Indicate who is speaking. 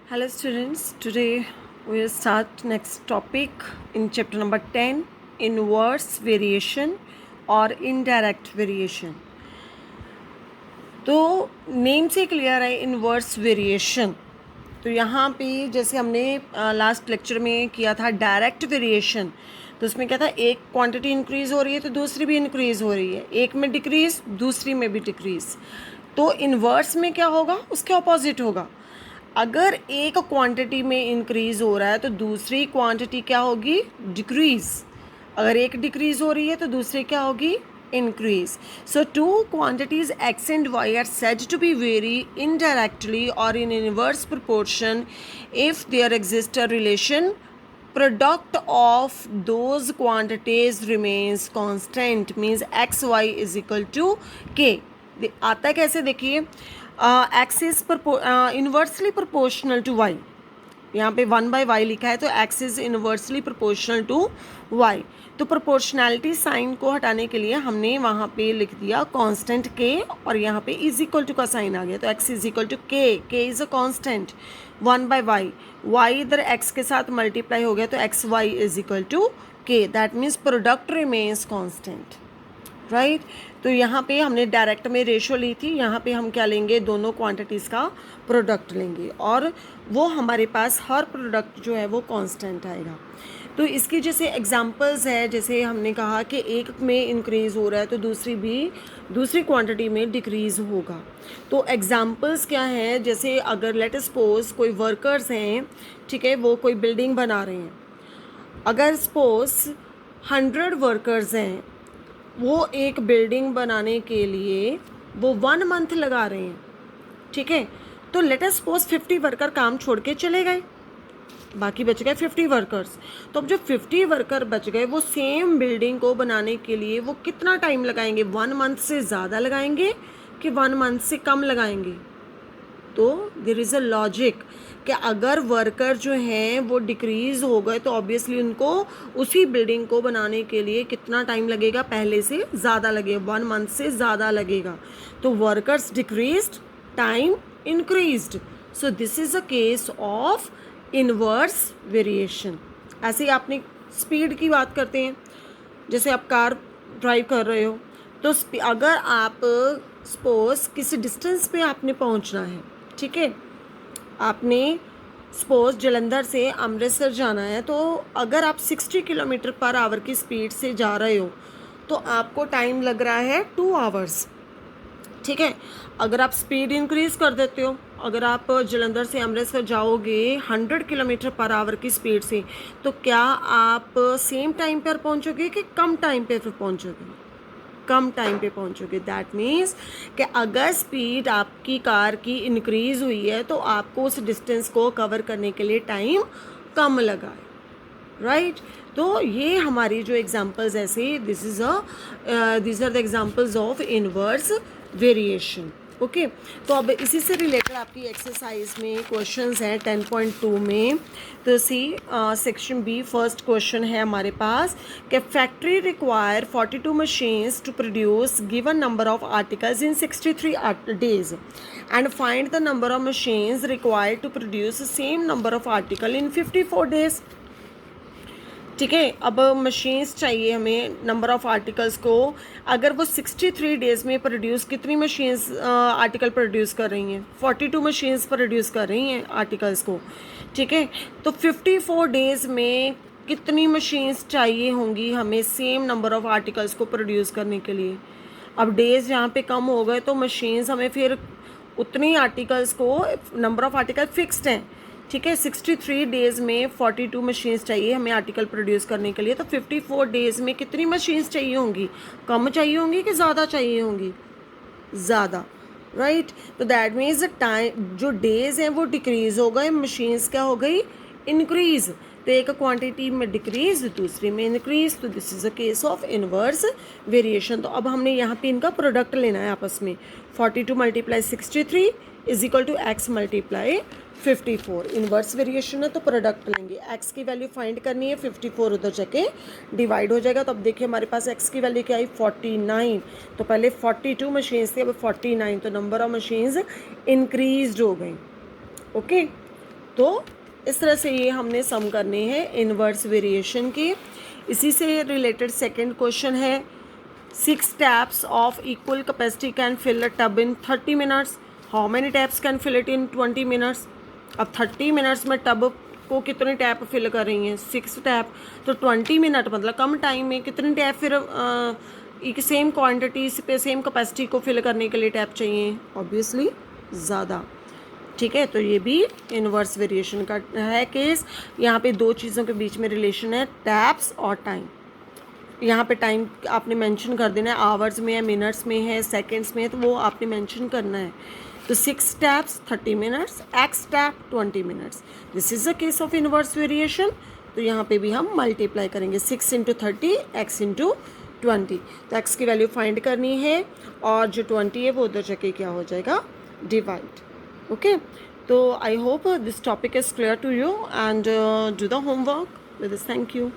Speaker 1: Hello students, today we will start next topic in chapter number 10, inverse variation और indirect variation. तो name से clear है inverse variation. तो यहाँ पे जैसे हमने लास्ट लेक्चर में किया था डायरेक्ट वेरिएशन, तो उसमें क्या था, एक क्वांटिटी इंक्रीज़ हो रही है तो दूसरी भी इंक्रीज़ हो रही है, एक में डिक्रीज़ दूसरी में भी डिक्रीज़. तो इन्वर्स में क्या होगा, उसके ऑपोजिट होगा. अगर एक क्वांटिटी में इंक्रीज़ हो रहा है तो दूसरी क्वांटिटी क्या होगी, डिक्रीज़. अगर एक डिक्रीज़ हो रही है तो दूसरी क्या होगी, increase. So two quantities x and y are said to be vary indirectly or in inverse proportion if there exists a relation product of those quantities remains constant, means x y is equal to k. आता है कैसे, देखिए, x is inversely proportional to y. यहाँ पे 1/y लिखा है तो x is inversely proportional to y. तो प्रोपोर्शनैलिटी साइन को हटाने के लिए हमने वहाँ पे लिख दिया कांस्टेंट k और यहाँ पे इज इक्वल टू का साइन आ गया, तो x is equal to k is a constant 1/y. y इधर x के साथ मल्टीप्लाई हो गया तो x y is equal to k. That means product remains constant, right. तो यहाँ पे हमने डायरेक्ट में रेशो ली थी, यहाँ पे हम क्या लेंगे, दोनों क्वांटिटीज़ का प्रोडक्ट लेंगे और वो हमारे पास हर प्रोडक्ट जो है वो कांस्टेंट आएगा. तो इसकी जैसे एग्जांपल्स है, जैसे हमने कहा कि एक में इंक्रीज़ हो रहा है तो दूसरी क्वांटिटी में डिक्रीज़ होगा. तो एग्जांपल्स क्या हैं, जैसे अगर लेट सपोज कोई वर्कर्स हैं, ठीक है, वो कोई बिल्डिंग बना रहे हैं. अगर सपोज 100 वर्कर्स हैं, वो एक बिल्डिंग बनाने के लिए वो 1 मंथ लगा रहे हैं, ठीक है. तो लेट अस सपोज 50 वर्कर काम छोड़ के चले गए, बाकी बच गए 50 वर्कर्स. तो अब जो 50 वर्कर बच गए वो सेम बिल्डिंग को बनाने के लिए वो कितना टाइम लगाएंगे, 1 मंथ से ज़्यादा लगाएंगे कि 1 मंथ से कम लगाएंगे. तो देयर इज़ अ लॉजिक कि अगर वर्कर जो हैं वो डिक्रीज़ हो गए तो ऑब्वियसली उनको उसी बिल्डिंग को बनाने के लिए कितना टाइम लगेगा, पहले से ज़्यादा लगेगा, 1 मंथ से ज़्यादा लगेगा. तो workers decreased, time increased. So this is a case of inverse variation. ऐसे ही आपने स्पीड की बात करते हैं, जैसे आप कार ड्राइव कर रहे हो तो अगर आप सपोज किसी डिस्टेंस पे आपने पहुंचना है, ठीक है, आपने सपोज जलंधर से अमृतसर जाना है, तो अगर आप 60 किलोमीटर पर आवर की स्पीड से जा रहे हो तो आपको टाइम लग रहा है 2 आवर्स, ठीक है. अगर आप स्पीड इंक्रीज़ कर देते हो, अगर आप जलंधर से अमृतसर जाओगे 100 किलोमीटर पर आवर की स्पीड से, तो क्या आप सेम टाइम पर पहुंचोगे कि कम टाइम पे फिर पहुंचोगे, कम टाइम पे पहुंचोगे. दैट मीन्स कि अगर स्पीड आपकी कार की इंक्रीज़ हुई है तो आपको उस डिस्टेंस को कवर करने के लिए टाइम कम लगा है, राइट. तो ये हमारी जो एग्जांपल्स ऐसे, this are the examples of inverse variation. Okay. तो अब इसी से रिलेटेड आपकी एक्सरसाइज में क्वेश्चंस हैं 10.2 में. तो see section B first question है हमारे पास कि factory require 42 machines to produce given number of articles in 63 days and find the number of machines required to produce same number of article in 54 days. ठीक है. अब machines चाहिए हमें, number of articles को. अगर वो 63 डेज़ में produce, कितनी मशीन्स आर्टिकल प्रोड्यूस कर रही हैं, 42 मशीन्स प्रोड्यूस कर रही हैं आर्टिकल्स को, ठीक है. तो 54 डेज़ में कितनी मशीन्स चाहिए होंगी हमें सेम नंबर ऑफ़ आर्टिकल्स को प्रोड्यूस करने के लिए. अब डेज़ यहाँ पे कम हो गए तो मशीन्स हमें फिर उतनी आर्टिकल्स को, नंबर ऑफ़ आर्टिकल फिक्स्ड हैं, ठीक है. 63 डेज़ में 42 मशीन्स चाहिए हमें आर्टिकल प्रोड्यूस करने के लिए. तो 54 डेज़ में कितनी मशीन्स चाहिए होंगी, कम चाहिए होंगी कि ज़्यादा चाहिए होंगी, ज़्यादा, राइट. तो दैट मीन्स टाइम, जो डेज़ हैं वो डिक्रीज़ हो गए, मशीन्स क्या हो गई, इंक्रीज़. तो एक क्वांटिटी में डिक्रीज, दूसरी में इंक्रीज. तो this is a case of inverse variation. तो अब हमने यहाँ पे इनका प्रोडक्ट लेना है आपस में. 42 × 63 is equal to x × 54. Inverse variation है तो प्रोडक्ट लेंगे. x की वैल्यू फाइंड करनी है, 54 उधर जाके डिवाइड हो जाएगा. तो अब देखिए हमारे पास x की वैल्यू क्या आई, 49. तो पहले 42 मशीन्स थी, अब 49. तो नंबर ऑफ मशीन्स इंक्रीज हो गई. ओके. तो इस तरह से ये हमने सम करने हैं इनवर्स वेरिएशन के। इसी से रिलेटेड सेकंड क्वेश्चन है 6 taps of equal capacity can fill a tub in 30 minutes. How many taps can fill it in 20 minutes? अब 30 मिनट्स में टब को कितने टैप फिल कर रही हैं? 6 टैप। तो 20 मिनट मतलब कम टाइम में कितने टैप फिर एक सेम क्वांटिटी पे सेम कैपेसिटी को फिल करने के लिए टैप चाहिए? ऑब्वियसली ज़्यादा। ठीक है, तो ये भी इनवर्स वेरिएशन का है केस। यहाँ पे दो चीज़ों के बीच में रिलेशन है, टैप्स और टाइम। यहाँ पे टाइम आपने मेंशन कर देना है, आवर्स में है, मिनट्स में है, सेकंड्स में है, तो वो आपने मेंशन करना है। तो 6 taps 30 minutes, x tap 20 minutes. This is a case of inverse variation. तो यहाँ पे भी हम मल्टीप्लाई करेंगे 6 इंटू 30, एक्स इंटू 20। तो एक्स की वैल्यू फाइंड करनी है और जो 20 है वो उधर जाके क्या हो जाएगा? डिवाइड। ओके, तो I hope this topic is clear to you and do the homework with this. Thank you.